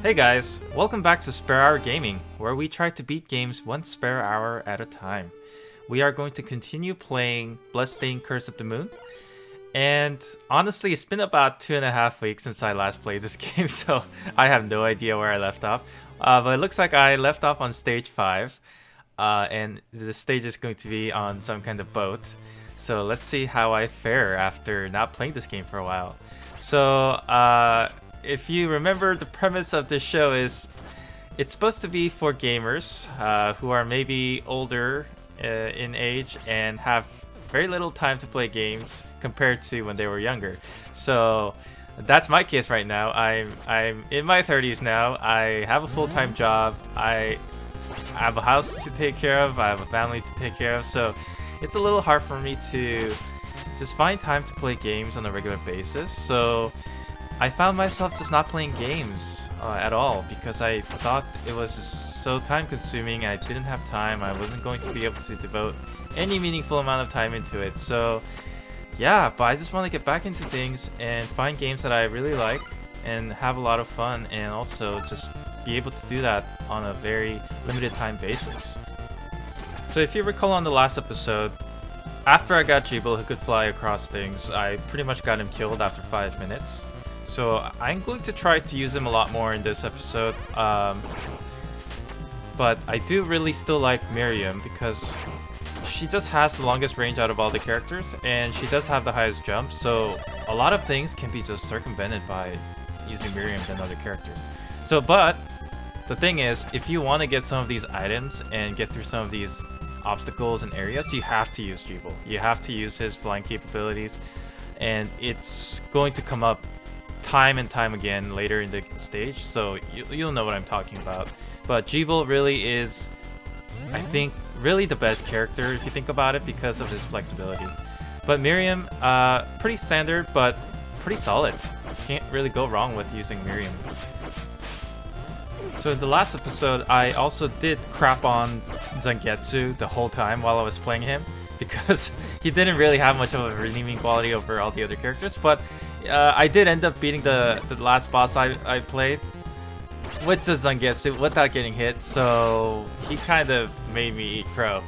Hey guys, welcome back to Spare Hour Gaming, where we try to beat games one spare hour at a time. We are going to continue playing Bloodstained Curse of the Moon, and honestly, it's been about 2.5 weeks since I last played this game, so I have no idea where I left off. But it looks like I left off on stage 5, and the stage is going to be on some kind of boat. So let's see how I fare after not playing this game for a while. So, if you remember, the premise of this show is it's supposed to be for gamers who are maybe older in age and have very little time to play games compared to when they were younger. So that's my case right now. I'm in my 30s now. I have a full-time job. I have a house to take care of. I have a family to take care of. So it's a little hard for me to just find time to play games on a regular basis. So I found myself just not playing games at all because I thought it was just so time consuming. I didn't have time. I wasn't going to be able to devote any meaningful amount of time into it. So yeah, but I just want to get back into things and find games that I really like and have a lot of fun, and also just be able to do that on a very limited time basis. So if you recall on the last episode, after I got Jibble who could fly across things, I pretty much got him killed after 5 minutes. So I'm going to try to use him a lot more in this episode, but I do really still like Miriam because she just has the longest range out of all the characters, and she does have the highest jump, so a lot of things can be just circumvented by using Miriam than other characters. So, but the thing is, if you want to get some of these items and get through some of these obstacles and areas, you have to use Jibble. You have to use his flying capabilities, and it's going to come up time and time again later in the stage, so you'll know what I'm talking about. But Jibble really is, I think, really the best character if you think about it because of his flexibility. But Miriam, pretty standard, but pretty solid. Can't really go wrong with using Miriam. So in the last episode, I also did crap on Zangetsu the whole time while I was playing him because he didn't really have much of a redeeming quality over all the other characters, but I did end up beating the last boss I played with the Zangetsu without getting hit, so he kind of made me eat crow.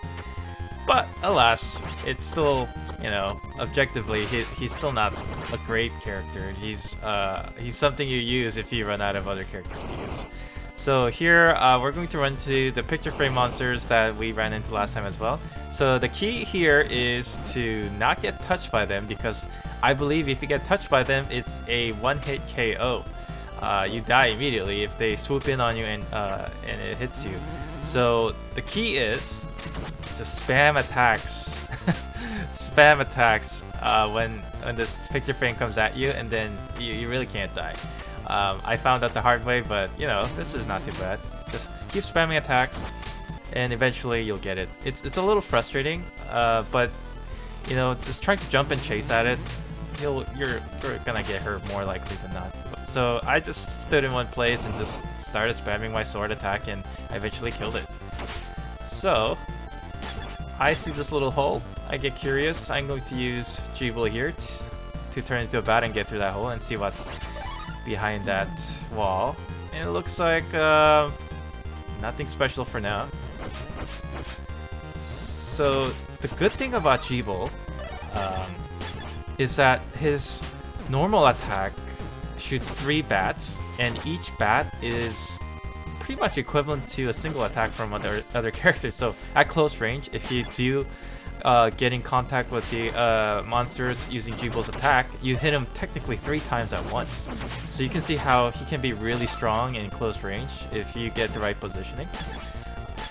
But alas, it's still, you know, objectively, he's still not a great character. He's something you use if you run out of other characters to use. So here, we're going to run to the picture frame monsters that we ran into last time as well. So the key here is to not get touched by them, because I believe if you get touched by them, it's a one-hit KO. You die immediately if they swoop in on you and it hits you. So the key is to spam attacks. Spam attacks when this picture frame comes at you, and then you really can't die. I found out the hard way, but you know, this is not too bad. Just keep spamming attacks, and eventually you'll get it. It's a little frustrating, but you know, just trying to jump and chase at it, you're gonna get hurt more likely than not. So I just stood in one place and just started spamming my sword attack, and I eventually killed it. So I see this little hole. I get curious. I'm going to use Jibble here to turn into a bat and get through that hole and see what's behind that wall. And it looks like nothing special for now. So the good thing about Jibble is that his normal attack shoots 3 bats, and each bat is pretty much equivalent to a single attack from other characters. So at close range, if you do get in contact with the monsters using Jibble's attack, you hit him technically 3 times at once. So you can see how he can be really strong in close range if you get the right positioning.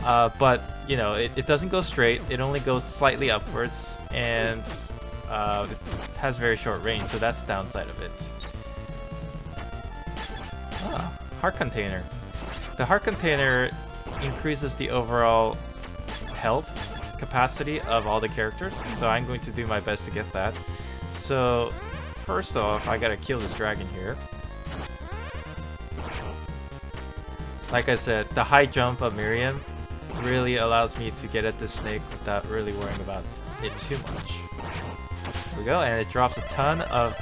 But you know, it doesn't go straight. It only goes slightly upwards, and it has very short range, so that's the downside of it. Heart container. The heart container increases the overall health capacity of all the characters, so I'm going to do my best to get that. So first off, I gotta kill this dragon here. Like I said, the high jump of Miriam really allows me to get at this snake without really worrying about it too much. There we go, and it drops a ton of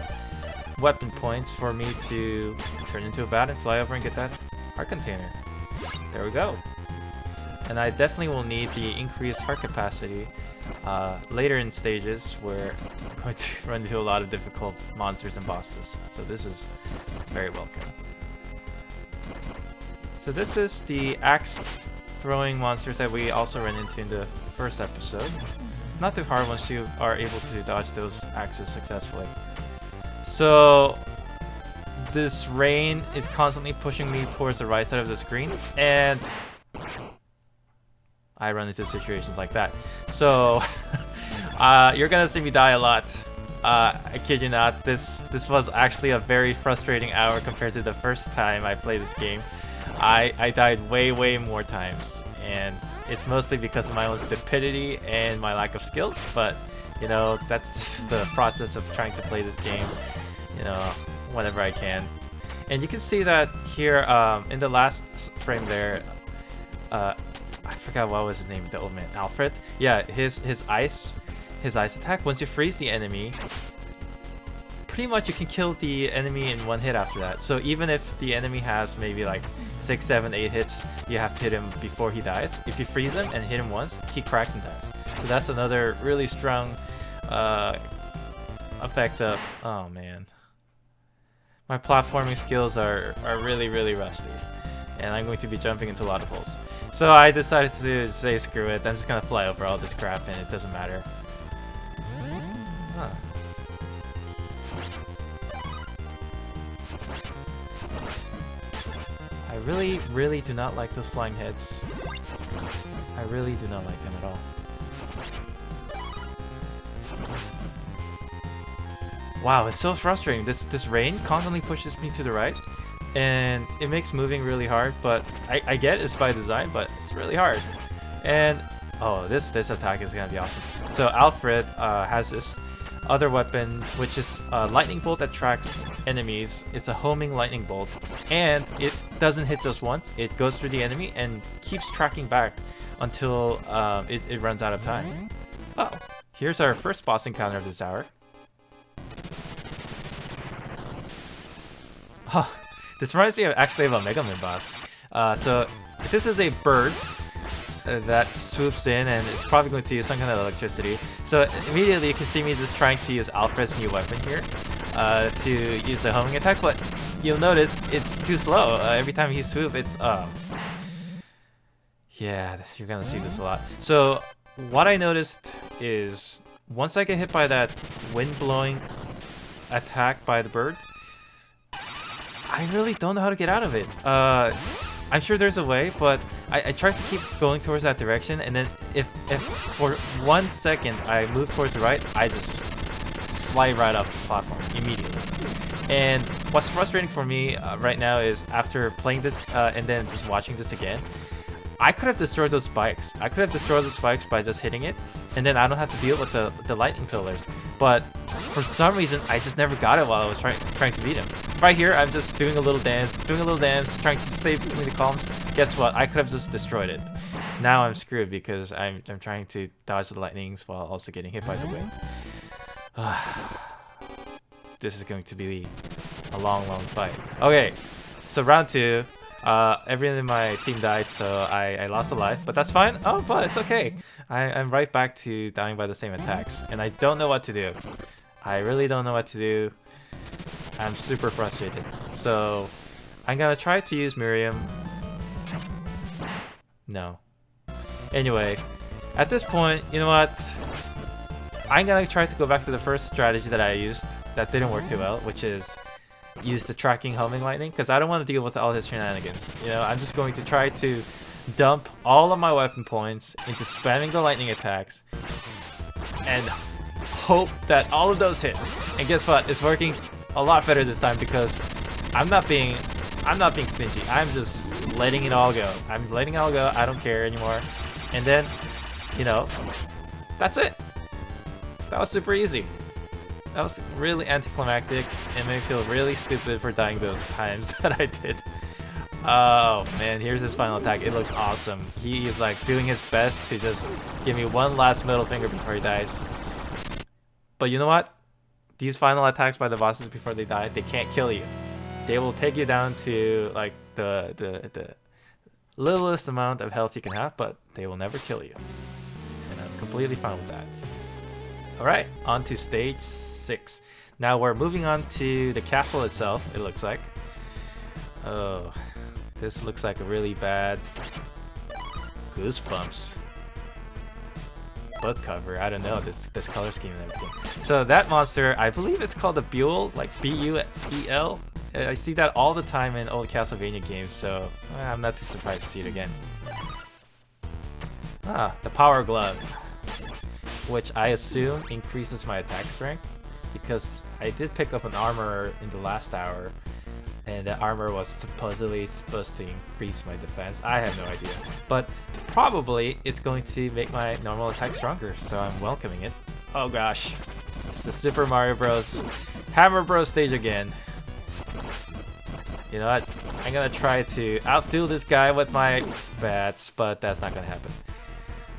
weapon points for me to turn into a bat and fly over and get that heart container. There we go. And I definitely will need the increased heart capacity later in stages where I'm going to run into a lot of difficult monsters and bosses. So this is very welcome. So this is the axe throwing monsters that we also ran into in the first episode. It's not too hard once you are able to dodge those axes successfully. So this rain is constantly pushing me towards the right side of the screen, and I run into situations like that. So you're gonna see me die a lot. I kid you not. This was actually a very frustrating hour compared to the first time I played this game. I died way more times, and it's mostly because of my own stupidity and my lack of skills, but you know, that's just the process of trying to play this game, you know, whenever I can. And you can see that here in the last frame there, I forgot what was his name, the old man, Alfred. Yeah, his ice attack, once you freeze the enemy, pretty much you can kill the enemy in one hit after that. So even if the enemy has maybe like 6, 7, 8 hits, you have to hit him before he dies. If you freeze him and hit him once, he cracks and dies. So that's another really strong effect of... Oh man. My platforming skills are really rusty. And I'm going to be jumping into a lot of holes. So I decided to say screw it, I'm just gonna fly over all this crap and it doesn't matter. Huh. I really do not like those flying heads. I really do not like them at all. Wow, it's so frustrating. This rain constantly pushes me to the right, and it makes moving really hard, but I get it's by design, but it's really hard. And oh, this attack is gonna be awesome. So Alfred has this other weapon, which is a lightning bolt that tracks enemies. It's a homing lightning bolt, and it doesn't hit just once. It goes through the enemy and keeps tracking back until it runs out of time. Oh, here's our first boss encounter of this hour. Oh, this reminds me of actually of a Mega Man boss. So this is a bird that swoops in, and it's probably going to use some kind of electricity. So immediately you can see me just trying to use Alfred's new weapon here to use the homing attack, but you'll notice it's too slow. Every time he swoops, it's yeah, you're gonna see this a lot. So what I noticed is once I get hit by that wind-blowing attack by the bird, I really don't know how to get out of it. I'm sure there's a way, but I try to keep going towards that direction, and then if for 1 second I move towards the right, I just slide right off the platform immediately. And what's frustrating for me right now is after playing this and then just watching this again, I could have destroyed those spikes. I could have destroyed those spikes by just hitting it, and then I don't have to deal with the lightning pillars. But for some reason, I just never got it while I was trying to beat him. Right here, I'm just doing a little dance, trying to stay between the columns. Guess what? I could have just destroyed it. Now I'm screwed because I'm trying to dodge the lightnings while also getting hit by the wind. This is going to be a long fight. Okay, so round 2. Everyone in my team died, so I lost a life, but that's fine. Oh, but it's okay. I'm right back to dying by the same attacks, and I don't know what to do. I really don't know what to do. I'm super frustrated. So I'm gonna try to use Miriam. No. Anyway, at this point, you know what? I'm gonna try to go back to the first strategy that I used that didn't work too well, which is use the tracking homing lightning, because I don't want to deal with all his shenanigans. You know, I'm just going to try to dump all of my weapon points into spamming the lightning attacks and hope that all of those hit. And guess what? It's working a lot better this time because I'm not being stingy. I'm just letting it all go. I'm letting it all go. I don't care anymore. And then, you know, that's it. That was super easy. That was really anticlimactic and made me feel really stupid for dying those times that I did. Oh man, here's his final attack. It looks awesome. He is like doing his best to just give me one last middle finger before he dies. But you know what? These final attacks by the bosses before they die, they can't kill you. they will take you down to like the littlest amount of health you can have, but they will never kill you. And I'm completely fine with that. Alright, on to stage 6. Now we're moving on to the castle itself, it looks like. Oh, this looks like a really bad Goosebumps book cover. I don't know, this color scheme and everything. So that monster, I believe it's called a Buell, like B-U-E-L. I see that all the time in old Castlevania games, so I'm not too surprised to see it again. Ah, the Power Glove, which I assume increases my attack strength, because I did pick up an armor in the last hour, and the armor was supposedly supposed to increase my defense. I have no idea, but probably it's going to make my normal attack stronger, so I'm welcoming it. Oh gosh, it's the Super Mario Bros. Hammer Bros stage again. You know what? I'm gonna try to outdo this guy with my bats, but that's not gonna happen.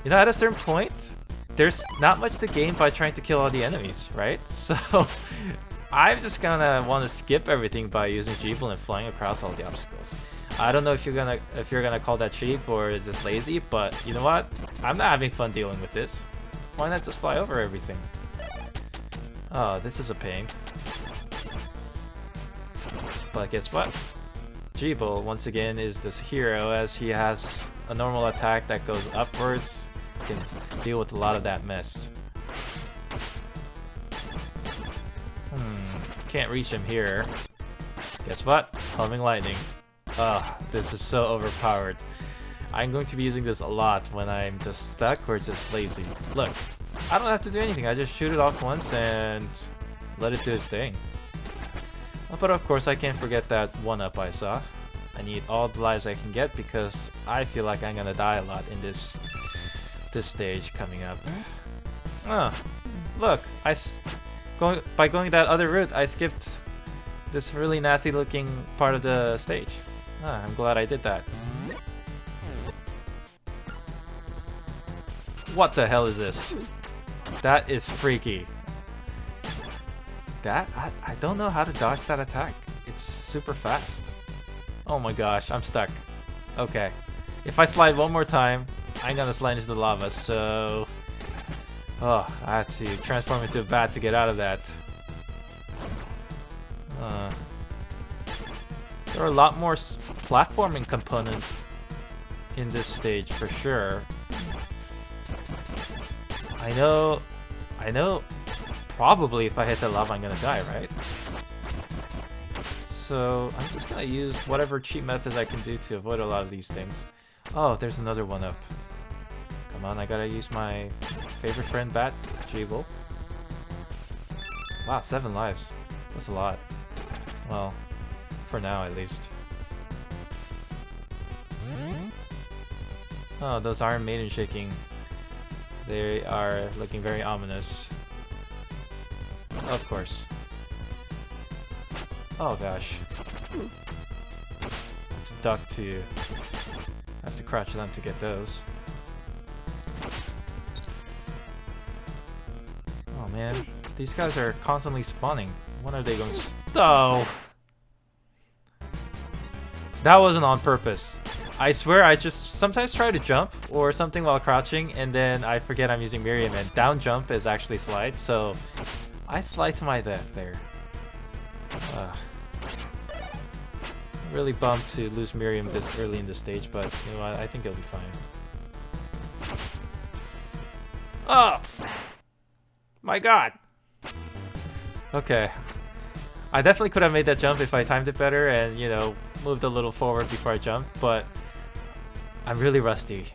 You know, at a certain point, there's not much to gain by trying to kill all the enemies, right? So I'm just gonna want to skip everything by using Jeeble and flying across all the obstacles. I don't know if you're gonna call that cheap or is this lazy, but you know what? I'm not having fun dealing with this. Why not just fly over everything? Oh, this is a pain. But guess what? Jeeble, once again, is this hero, as he has a normal attack that goes upwards. He can deal with a lot of that mess. Can't reach him here. Guess what? Humming lightning. Ugh, this is so overpowered. I'm going to be using this a lot when I'm just stuck or just lazy. Look, I don't have to do anything. I just shoot it off once and let it do its thing. But of course, I can't forget that 1-up I saw. I need all the lives I can get because I feel like I'm gonna die a lot in this stage coming up. Oh, look! By going that other route, I skipped this really nasty looking part of the stage. Ah, I'm glad I did that. What the hell is this? That is freaky. I don't know how to dodge that attack. It's super fast. Oh my gosh, I'm stuck. Okay. If I slide one more time, I'm gonna slide into the lava, so... Oh, I had to transform into a bat to get out of that. There are a lot more platforming components in this stage for sure. I know probably if I hit the lava I'm gonna die, right? So I'm just gonna use whatever cheap methods I can do to avoid a lot of these things. Oh, there's another 1-up. Come on, I gotta use my favorite friend bat, Jeeble. Wow, 7 lives. That's a lot. Well, for now at least. Oh, those Iron Maiden shaking. They are looking very ominous. Of course. Oh gosh. I have to duck to... I have to crouch them to get those. Oh man, these guys are constantly spawning. When are they going to... Oh! That wasn't on purpose. I swear I just sometimes try to jump or something while crouching and then I forget I'm using Miriam, and down jump is actually slide, so I slide to my death there. I'm really bummed to lose Miriam this early in the stage, but you know what, I think it'll be fine. Oh! My god! Okay. I definitely could have made that jump if I timed it better and, you know, moved a little forward before I jumped, but I'm really rusty.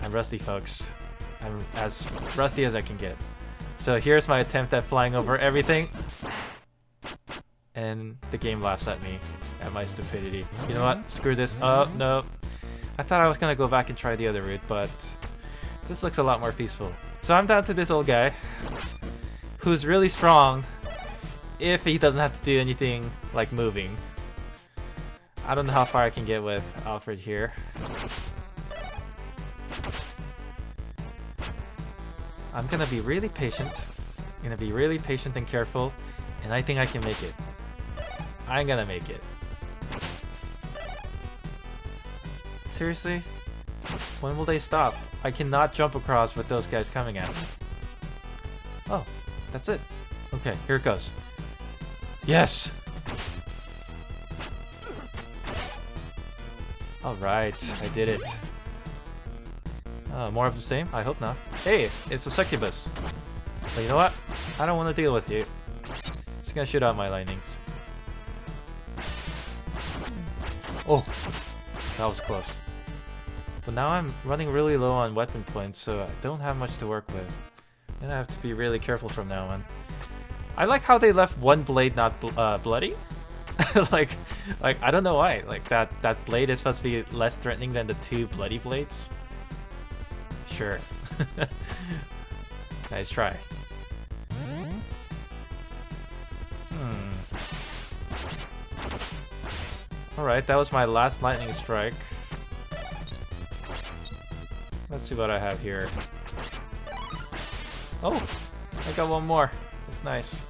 I'm rusty, folks. I'm as rusty as I can get. So here's my attempt at flying over everything. And the game laughs at me, at my stupidity. You know what? Screw this. Oh, no. I thought I was gonna go back and try the other route, but this looks a lot more peaceful. So I'm down to this old guy, who's really strong if he doesn't have to do anything like moving. I don't know how far I can get with Alfred here. I'm gonna be really patient. I'm gonna be really patient and careful, and I think I can make it. I'm gonna make it. seriously? When will they stop? I cannot jump across with those guys coming at me. Oh, that's it. Okay, here it goes. Yes! Alright, I did it. More of the same? I hope not. Hey, it's a succubus. But you know what? I don't want to deal with you. Just gonna shoot out my lightnings. Oh, that was close. But now I'm running really low on weapon points, so I don't have much to work with. And I have to be really careful from now on. I like how they left one blade not bloody. like I don't know why. Like that blade is supposed to be less threatening than the two bloody blades. Sure. Nice try. Alright, that was my last lightning strike. Let's see what I have here. Oh! I got one more. That's nice.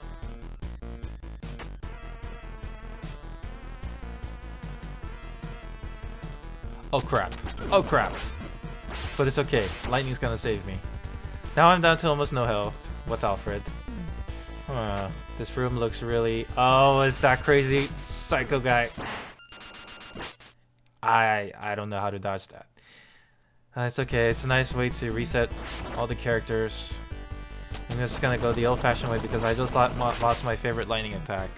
Oh crap. Oh crap. But it's okay. Lightning's gonna save me. Now I'm down to almost no health with Alfred. This room looks really... Oh, is that crazy psycho guy? I don't know how to dodge that. It's okay. It's a nice way to reset all the characters. I'm just gonna go the old-fashioned way because I just lost my favorite lightning attack.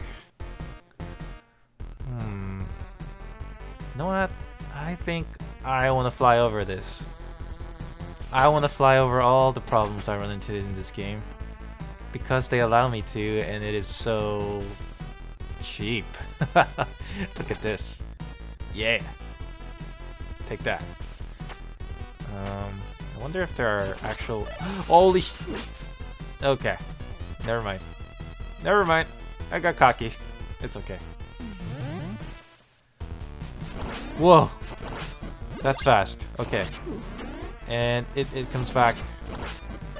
You know what? I think I want to fly over this. I want to fly over all the problems I run into in this game. Because they allow me to, and it is so... cheap. Look at this. Yeah. Take that. I wonder if there are actual... Holy sh... Okay. Never mind. Never mind. I got cocky. It's okay. Whoa. That's fast. Okay. And it comes back.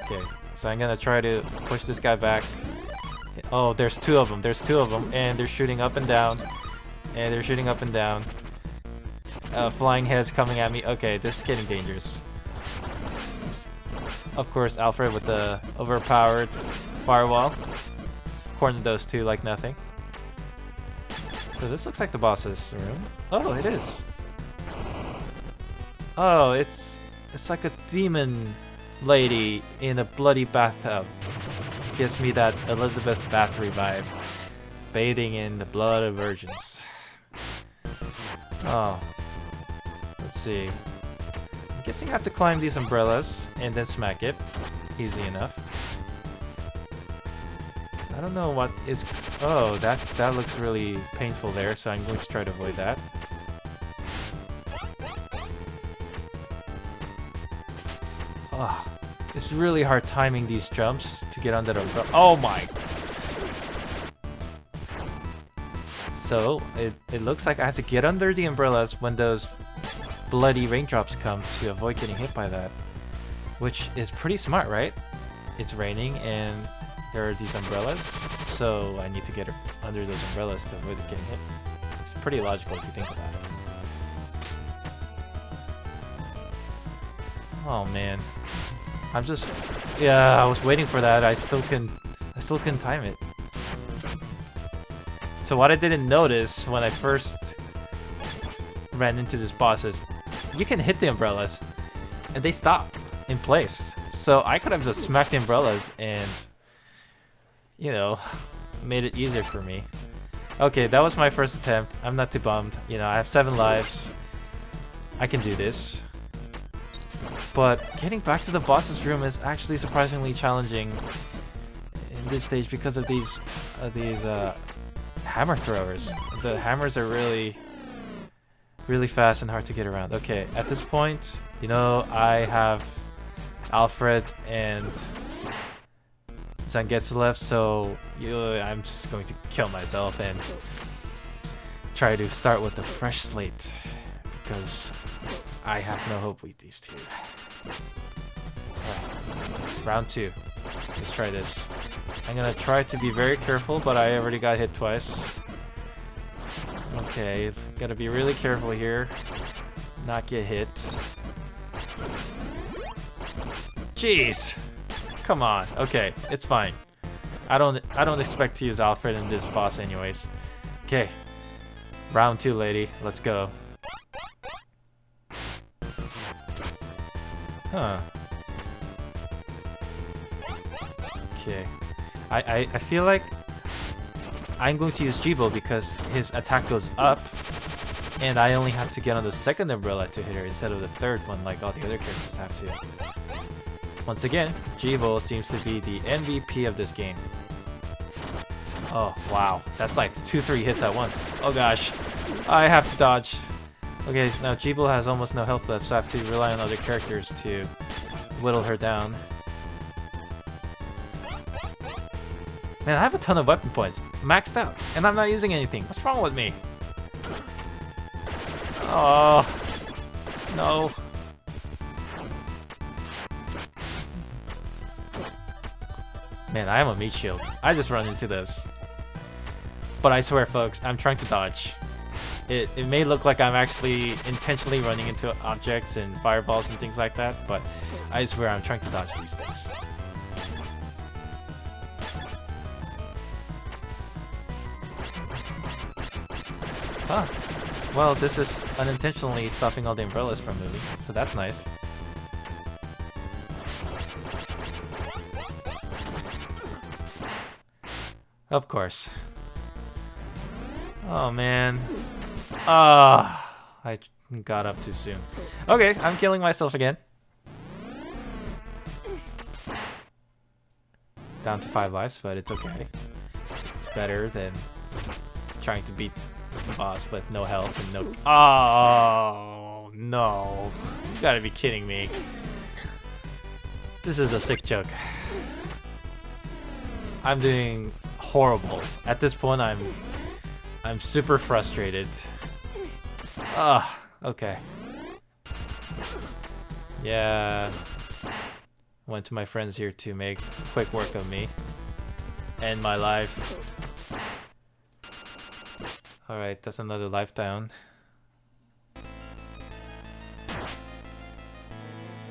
Okay. So I'm gonna try to push this guy back. Oh, there's two of them. There's two of them. And they're shooting up and down. And they're shooting up and down. Flying heads coming at me. Okay, this is getting dangerous. Of course, Alfred with the overpowered firewall. Cornered those two like nothing. So this looks like the boss's room. Oh, it is. Oh, it's like a demon lady in a bloody bathtub. Gives me that Elizabeth Bathory vibe. Bathing in the blood of virgins. Oh. Let's see. I'm guessing I have to climb these umbrellas and then smack it. Easy enough. I don't know what is... Oh, that looks really painful there, so I'm going to try to avoid that. Oh, it's really hard timing these jumps to get under the umbrella. Oh my! So, it looks like I have to get under the umbrellas when those bloody raindrops come to avoid getting hit by that. Which is pretty smart, right? It's raining and there are these umbrellas, so I need to get under those umbrellas to avoid getting hit. It's pretty logical if you think about it. Oh man. I'm just... Yeah, I was waiting for that. I still couldn't time it. So what I didn't notice when I first ran into this boss is you can hit the umbrellas and they stop in place. So I could have just smacked the umbrellas and, you know, made it easier for me. Okay, that was my first attempt. I'm not too bummed. You know, I have 7 lives. I can do this. But getting back to the boss's room is actually surprisingly challenging in this stage because of these hammer throwers. The hammers are really fast and hard to get around. Okay, at this point, you know, I have Alfred and Zangetsu left, so I'm just going to kill myself and try to start with a fresh slate because I have no hope with these two. Right. Round 2. Let's try this. I'm gonna try to be very careful, but I already got hit twice. Okay, gotta be really careful here. not get hit. Jeez! Come on. Okay, it's fine. I don't expect to use Alfred in this boss anyways. Okay. Round 2, lady. Let's go. Huh. Okay. I feel like I'm going to use Jibo because his attack goes up and I only have to get on the second umbrella to hit her instead of the third one like all the other characters have to. Once again, Jibo seems to be the MVP of this game. Oh, wow. That's like 2-3 hits at once. Oh gosh. I have to dodge. Okay, now Jibo has almost no health left, so I have to rely on other characters to whittle her down. Man, I have a ton of weapon points. Maxed out. And I'm not using anything. What's wrong with me? Oh. No. Man, I am a meat shield. I just run into this. But I swear, folks, I'm trying to dodge. It may look like I'm actually intentionally running into objects and fireballs and things like that, but I swear I'm trying to dodge these things. Huh. Well, this is unintentionally stopping all the umbrellas from moving, so that's nice. Of course. Oh man. I got up too soon. Okay, I'm killing myself again. Down to 5 lives, but it's okay. It's better than trying to beat the boss with no health and no... Oh, no. You gotta be kidding me. This is a sick joke. I'm doing horrible. At this point, I'm super frustrated. Okay. Yeah. Went to my friends here to make quick work of me. End my life. Alright, that's another life down.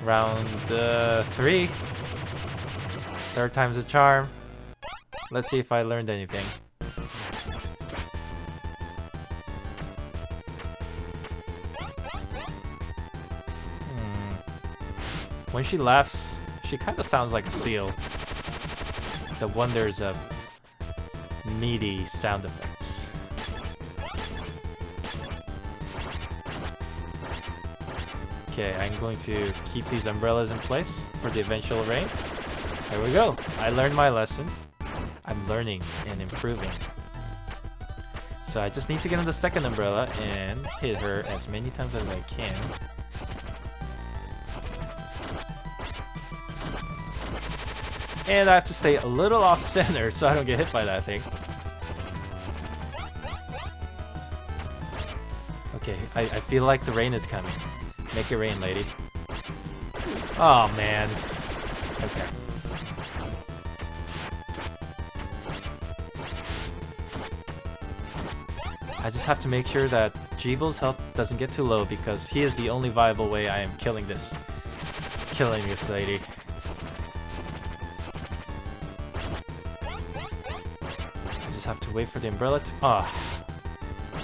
Round 3. Third time's a charm. Let's see if I learned anything. When she laughs, she kind of sounds like a seal. The wonders of meaty sound effects. Okay, I'm going to keep these umbrellas in place for the eventual rain. There we go. I learned my lesson. I'm learning and improving. So I just need to get on the second umbrella and hit her as many times as I can. And I have to stay a little off center so I don't get hit by that thing. Okay, I feel like the rain is coming. Make it rain, lady. Oh, man. Okay. I just have to make sure that Jibo's health doesn't get too low because he is the only viable way I am killing this lady. I just have to wait for the umbrella to... Oh.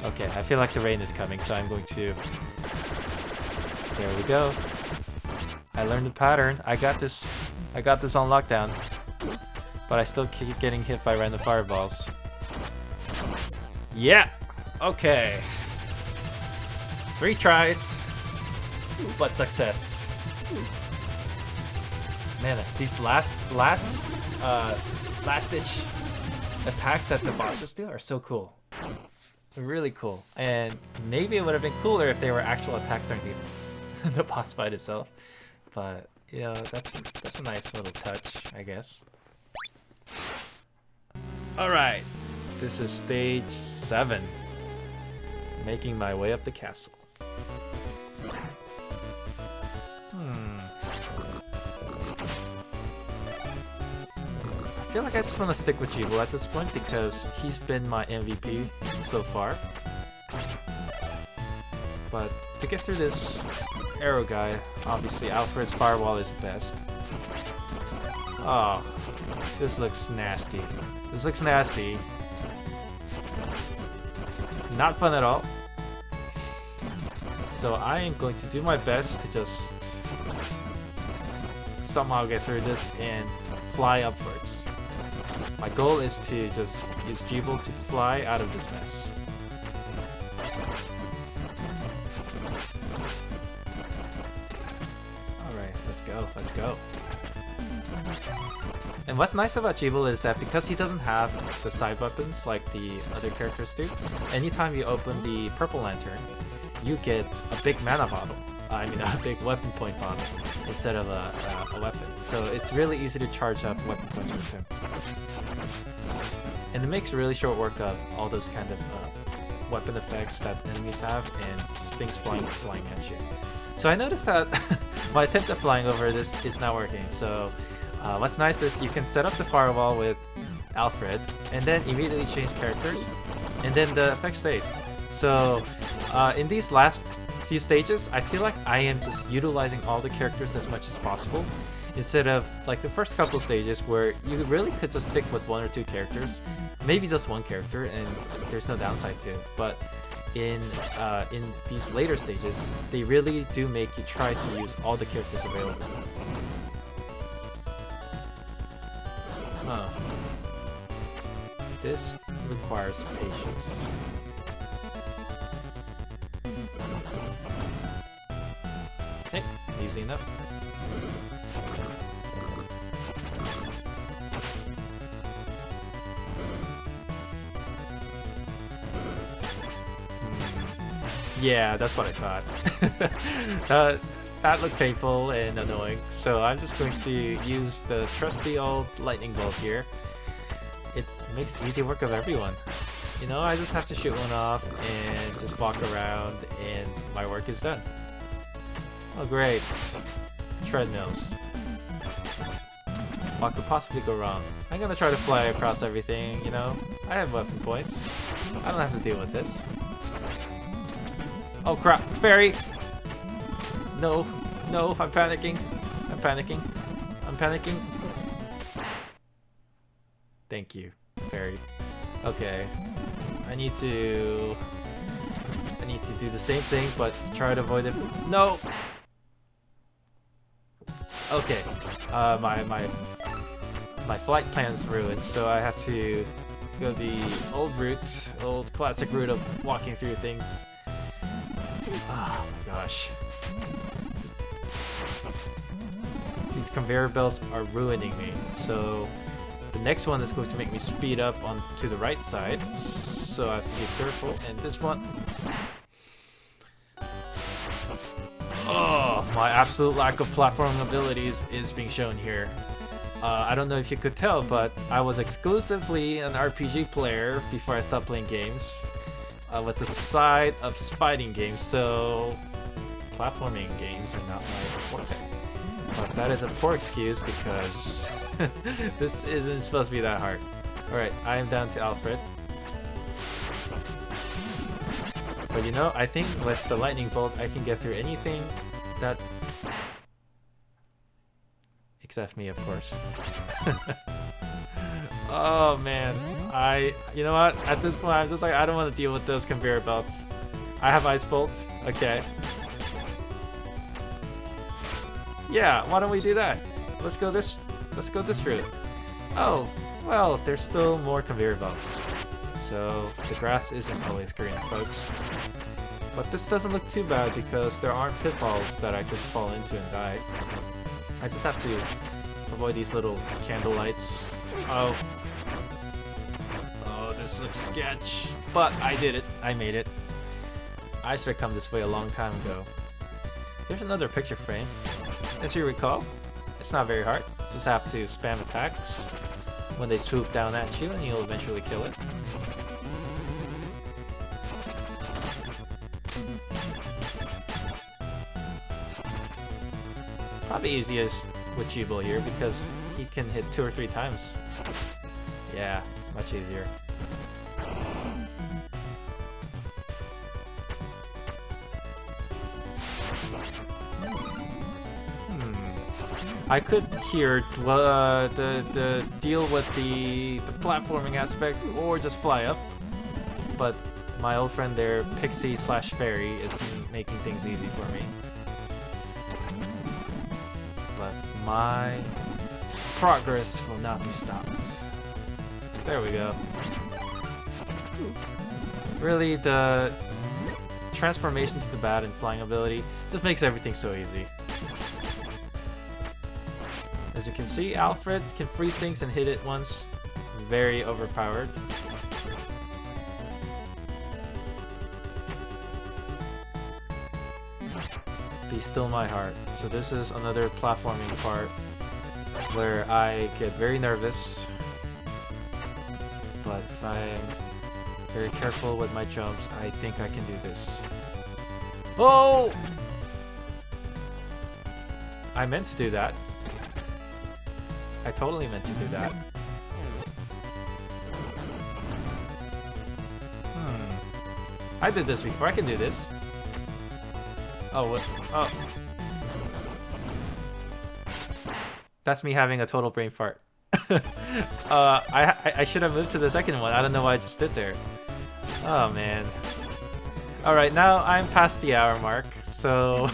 Okay, I feel like the rain is coming, so I'm going to... There we go. I learned the pattern. I got this on lockdown. But I still keep getting hit by random fireballs. Yeah! Okay. 3 tries, but success. Man, these last ditch attacks that the bosses do are so cool. Really cool. And maybe it would have been cooler if they were actual attacks during the boss fight itself. But you know, that's a nice little touch, I guess. Alright. This is stage 7. Making my way up the castle. I feel like I just want to stick with Jibo at this point because he's been my MVP so far. But to get through this arrow guy, obviously Alfred's firewall is the best. Oh, this looks nasty. This looks nasty. Not fun at all. So I am going to do my best to just somehow get through this and fly upwards. My goal is to just use Jubal to fly out of this mess. Alright, let's go, let's go. And what's nice about Jubal is that because he doesn't have the side weapons like the other characters do, anytime you open the purple lantern, you get a big mana bottle. I mean a big weapon point bottle instead of a weapon. So it's really easy to charge up weapon points with him. And it makes really short work of all those kind of weapon effects that enemies have and just things flying at you. So I noticed that my attempt at flying over this is not working. So what's nice is you can set up the firewall with Alfred and then immediately change characters and then the effect stays. So in these last few stages, I feel like I am just utilizing all the characters as much as possible instead of like the first couple stages where you really could just stick with 1 or 2 characters, maybe just 1 character, and there's no downside to it. But in these later stages, they really do make you try to use all the characters available. This requires patience. Okay, easy enough. Yeah, that's what I thought. That looked painful and annoying, so I'm just going to use the trusty old lightning bolt here. It makes easy work of everyone. You know, I just have to shoot one off and just walk around and my work is done. Oh great. Treadmills. What could possibly go wrong? I'm gonna try to fly across everything, you know? I have weapon points. I don't have to deal with this. Oh crap, fairy! No, no, I'm panicking. I'm panicking. I'm panicking. Thank you, fairy. Okay. I need to do the same thing, but try to avoid it. No! Okay. My flight plan's ruined, so I have to go the old classic route of walking through things. Oh my gosh. These conveyor belts are ruining me. So the next one is going to make me speed up on to the right side. So I have to be careful. And this one. Oh, my absolute lack of platforming abilities is being shown here. I don't know if you could tell, but I was exclusively an RPG player before I stopped playing games. With the side of fighting games, so platforming games are not my forte. But that is a poor excuse because this isn't supposed to be that hard. Alright, I am down to Alfred. But you know, I think with the lightning bolt I can get through anything that... except me, of course. Oh man, you know what? At this point, I'm just like, I don't want to deal with those conveyor belts. I have Ice Bolt. Okay. Yeah, why don't we do that? Let's go this route. Oh, well, there's still more conveyor belts. So the grass isn't always green, folks. But this doesn't look too bad because there aren't pitfalls that I could fall into and die. I just have to avoid these little candle lights. Oh. Oh, this looks sketch. But I did it. I made it. I should have come this way a long time ago. There's another picture frame. As you recall, it's not very hard. Just have to spam attacks when they swoop down at you and you'll eventually kill it. Probably easiest with Jubal here because he can hit 2 or 3 times. Yeah, much easier. I could here the deal with the platforming aspect or just fly up, but my old friend there, Pixie slash Fairy, is making things easy for me. But my progress will not be stopped. There we go. Really, the transformation to the bat and flying ability just makes everything so easy. As you can see, Alfred can freeze things and hit it once. Very overpowered. Be still my heart. So this is another platforming part where I get very nervous. But if I'm very careful with my jumps, I think I can do this. Oh! I meant to do that. I totally meant to do that. I did this before. I can do this. Oh, what? Oh. That's me having a total brain fart. I should have moved to the second one. I don't know why I just stood there. Oh, man. Alright, now I'm past the hour mark, so...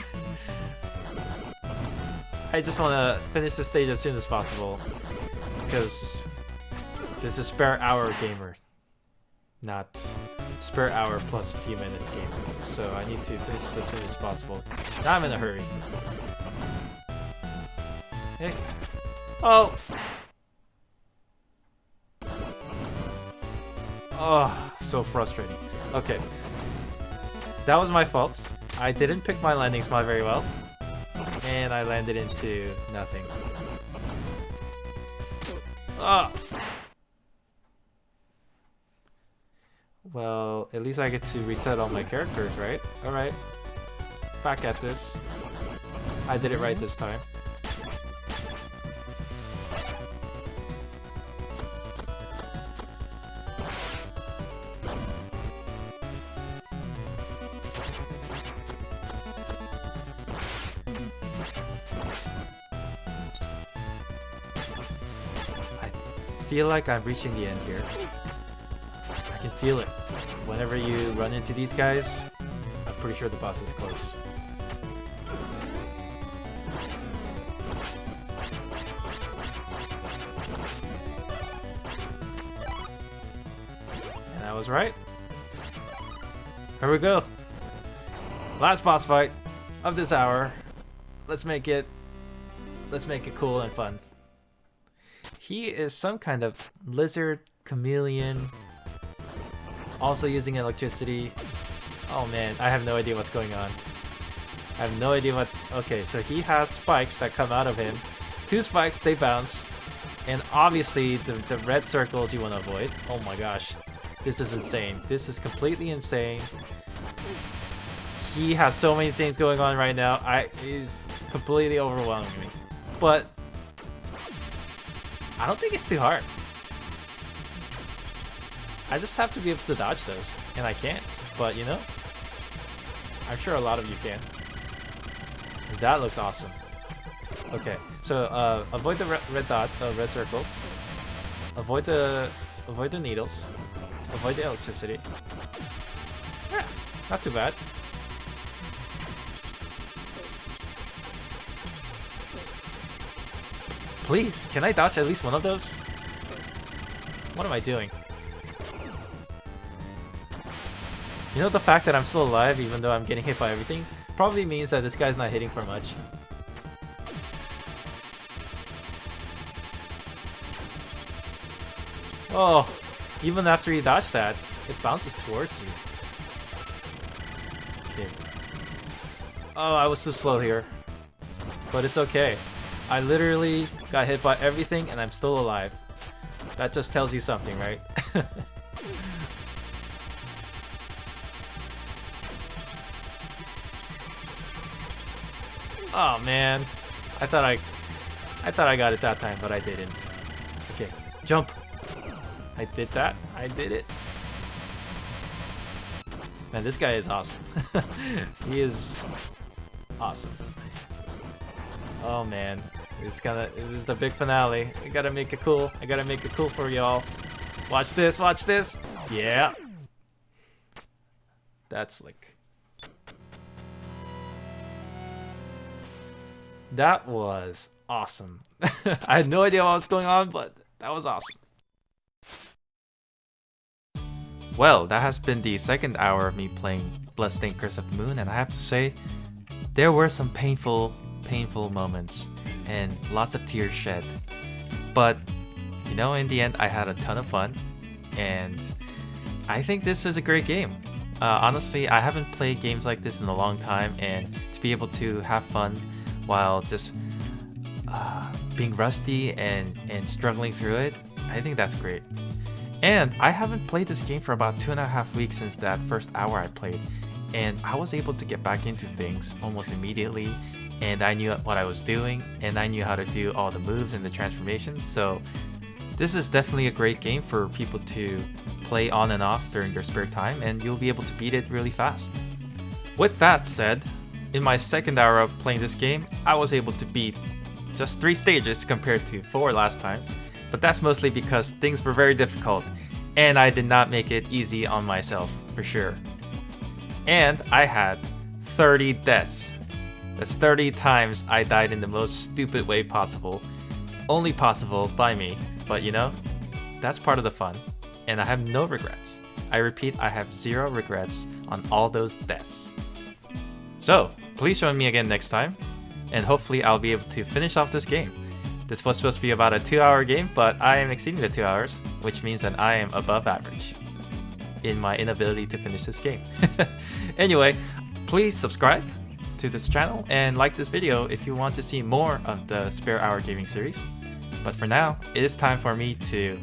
I just want to finish the stage as soon as possible, because this is spare hour gamer, not spare hour plus a few minutes gamer. So I need to finish this as soon as possible. Now I'm in a hurry. Hey. Oh! Oh, so frustrating. Okay. That was my fault. I didn't pick my landing spot very well. And I landed into nothing. Ah! Well, at least I get to reset all my characters, right? Alright. Back at this. I did it right this time. I feel like I'm reaching the end here. I can feel it. Whenever you run into these guys, I'm pretty sure the boss is close. And I was right. Here we go. Last boss fight of this hour. Let's make it cool and fun. He is some kind of lizard chameleon, also using electricity. Oh man, I have no idea what's going on. I have no idea what... Okay, so he has spikes that come out of him. 2 spikes, they bounce. And obviously, the red circles you want to avoid. Oh my gosh, this is insane. This is completely insane. He has so many things going on right now. He's completely overwhelming me. But I don't think it's too hard. I just have to be able to dodge those, and I can't. But you know, I'm sure a lot of you can. That looks awesome. Okay, so avoid the red dots, red circles. Avoid the needles. Avoid the electricity. Yeah, not too bad. Please, can I dodge at least one of those? What am I doing? You know, the fact that I'm still alive even though I'm getting hit by everything probably means that this guy's not hitting for much. Oh, even after you dodge that, it bounces towards you. Okay. Oh, I was too slow here. But it's okay. I literally got hit by everything and I'm still alive. That just tells you something, right? Oh man, I thought I got it that time, but I didn't. Okay, jump. I did that. I did it. Man, this guy is awesome. He is awesome. Oh man. This is the big finale. I gotta make it cool. I gotta make it cool for y'all. Watch this, watch this. Yeah. That's like... That was awesome. I had no idea what was going on, but that was awesome. Well, that has been the second hour of me playing Bloodstained Curse of the Moon, and I have to say, there were some painful moments and lots of tears shed. But, you know, in the end, I had a ton of fun, and I think this was a great game. Honestly, I haven't played games like this in a long time, and to be able to have fun while just being rusty and struggling through it, I think that's great. And I haven't played this game for about 2.5 weeks since that first hour I played, and I was able to get back into things almost immediately, and I knew what I was doing, and I knew how to do all the moves and the transformations, so this is definitely a great game for people to play on and off during their spare time, and you'll be able to beat it really fast. With that said, in my second hour of playing this game, I was able to beat just 3 stages compared to 4 last time, but that's mostly because things were very difficult, and I did not make it easy on myself, for sure. And I had 30 deaths. That's 30 times I died in the most stupid way possible, only possible by me, but you know, that's part of the fun, and I have no regrets. I repeat, I have 0 regrets on all those deaths. So, please join me again next time, and hopefully I'll be able to finish off this game. This was supposed to be about a 2-hour game, but I am exceeding the 2 hours, which means that I am above average in my inability to finish this game. Anyway, please subscribe to this channel and like this video if you want to see more of the Spare Hour Gaming series. But for now, it is time for me to